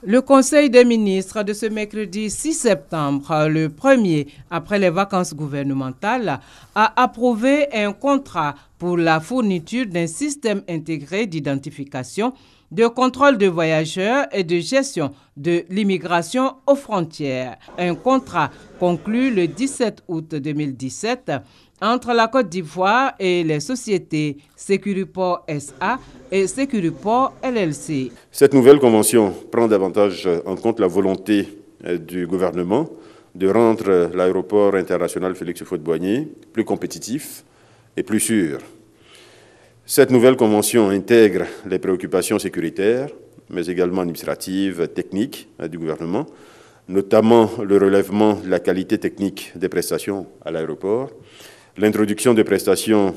Le Conseil des ministres de ce mercredi 6 septembre, le premier après les vacances gouvernementales, a approuvé un contrat pour la fourniture d'un système intégré d'identification, de contrôle de voyageurs et de gestion de l'immigration aux frontières. Un contrat conclu le 17 août 2017 entre la Côte d'Ivoire et les sociétés Securiport SA et Securiport LLC. Cette nouvelle convention prend davantage en compte la volonté du gouvernement de rendre l'aéroport international Félix Houphouët-Boigny plus compétitif et plus sûr. Cette nouvelle convention intègre les préoccupations sécuritaires, mais également administratives, techniques du gouvernement, notamment le relèvement de la qualité technique des prestations à l'aéroport, l'introduction de prestations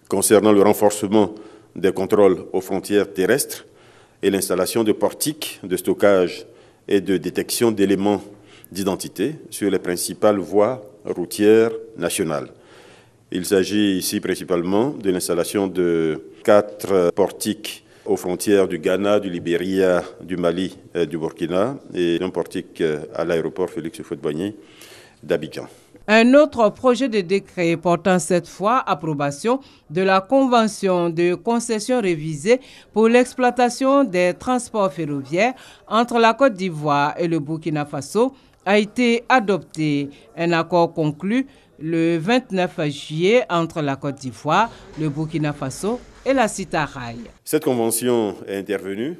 concernant le renforcement des contrôles aux frontières terrestres et l'installation de portiques de stockage et de détection d'éléments d'identité sur les principales voies routières nationales. Il s'agit ici principalement de l'installation de 4 portiques aux frontières du Ghana, du Libéria, du Mali et du Burkina et un portique à l'aéroport Félix Houphouët-Boigny d'Abidjan. Un autre projet de décret portant cette fois approbation de la Convention de concession révisée pour l'exploitation des transports ferroviaires entre la Côte d'Ivoire et le Burkina Faso a été adopté. Un accord conclu le 29 juillet entre la Côte d'Ivoire, le Burkina Faso et la Citaraï. Cette convention est intervenue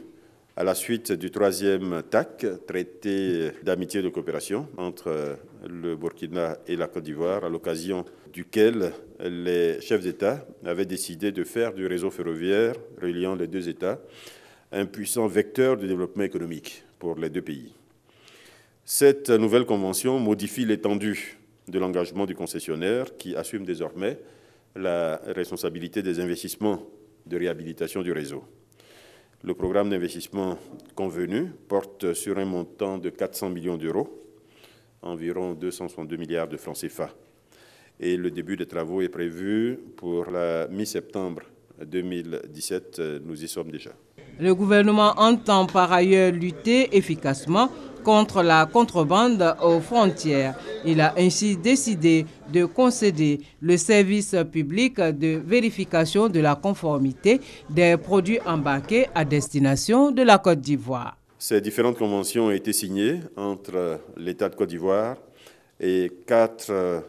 à la suite du 3e TAC, traité d'amitié et de coopération entre le Burkina et la Côte d'Ivoire, à l'occasion duquel les chefs d'État avaient décidé de faire du réseau ferroviaire reliant les deux États un puissant vecteur de développement économique pour les deux pays. Cette nouvelle convention modifie l'étendue de l'engagement du concessionnaire qui assume désormais la responsabilité des investissements de réhabilitation du réseau. Le programme d'investissement convenu porte sur un montant de 400 millions d'euros, environ 262 milliards de francs CFA. Et le début des travaux est prévu pour la mi-septembre 2017. Nous y sommes déjà. Le gouvernement entend par ailleurs lutter efficacement contre la contrebande aux frontières. Il a ainsi décidé de concéder le service public de vérification de la conformité des produits embarqués à destination de la Côte d'Ivoire. Ces différentes conventions ont été signées entre l'État de Côte d'Ivoire et 4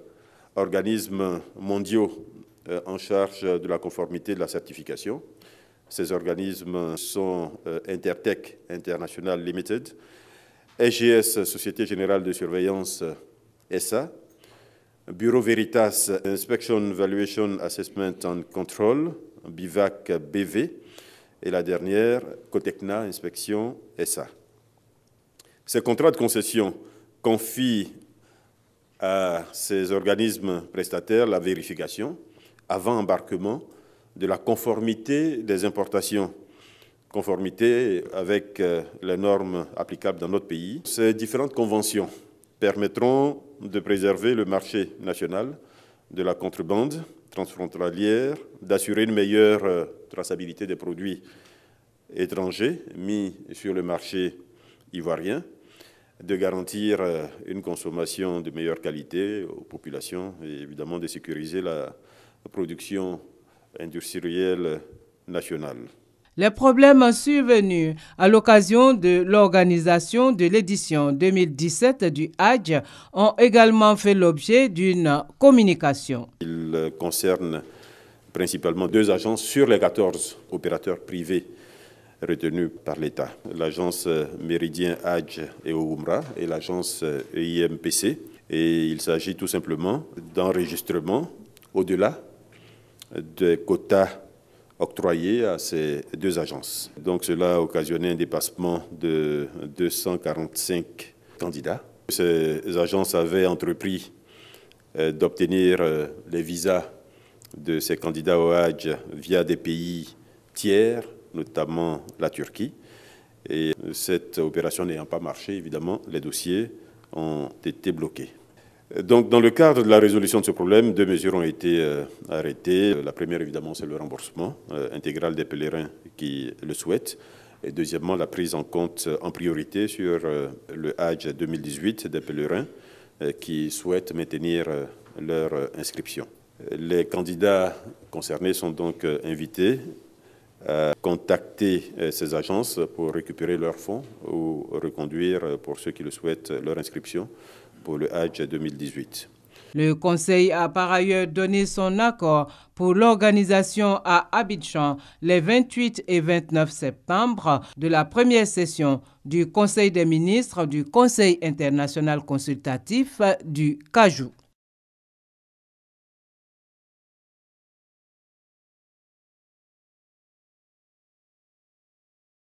organismes mondiaux en charge de la conformité de la certification. Ces organismes sont Intertech International Limited, SGS, Société Générale de Surveillance SA, Bureau Veritas Inspection, Valuation, Assessment and Control, BIVAC BV, et la dernière, Cotecna Inspection SA. Ces contrats de concession confient à ces organismes prestataires la vérification avant embarquement de la conformité des importations, conformité avec les normes applicables dans notre pays. Ces différentes conventions permettront de préserver le marché national de la contrebande transfrontalière, d'assurer une meilleure traçabilité des produits étrangers mis sur le marché ivoirien, de garantir une consommation de meilleure qualité aux populations et évidemment de sécuriser la production industrielle nationale. Les problèmes survenus à l'occasion de l'organisation de l'édition 2017 du Hadj ont également fait l'objet d'une communication. Il concerne principalement 2 agences sur les 14 opérateurs privés retenus par l'État. L'agence Méridien Hadj et Oumoura et l'agence EIMPC. Et il s'agit tout simplement d'enregistrement au-delà des quotas octroyés à ces 2 agences. Donc cela a occasionné un dépassement de 245 candidats. Ces agences avaient entrepris d'obtenir les visas de ces candidats au Hadj via des pays tiers, notamment la Turquie. Et cette opération n'ayant pas marché, évidemment, les dossiers ont été bloqués. Donc, dans le cadre de la résolution de ce problème, 2 mesures ont été arrêtées. La première, évidemment, c'est le remboursement intégral des pèlerins qui le souhaitent. Et deuxièmement, la prise en compte en priorité sur le Hajj 2018 des pèlerins qui souhaitent maintenir leur inscription. Les candidats concernés sont donc invités à contacter ces agences pour récupérer leurs fonds ou reconduire, pour ceux qui le souhaitent, leur inscription pour le Hajj 2018. Le Conseil a par ailleurs donné son accord pour l'organisation à Abidjan les 28 et 29 septembre de la première session du Conseil des ministres du Conseil international consultatif du Kajou.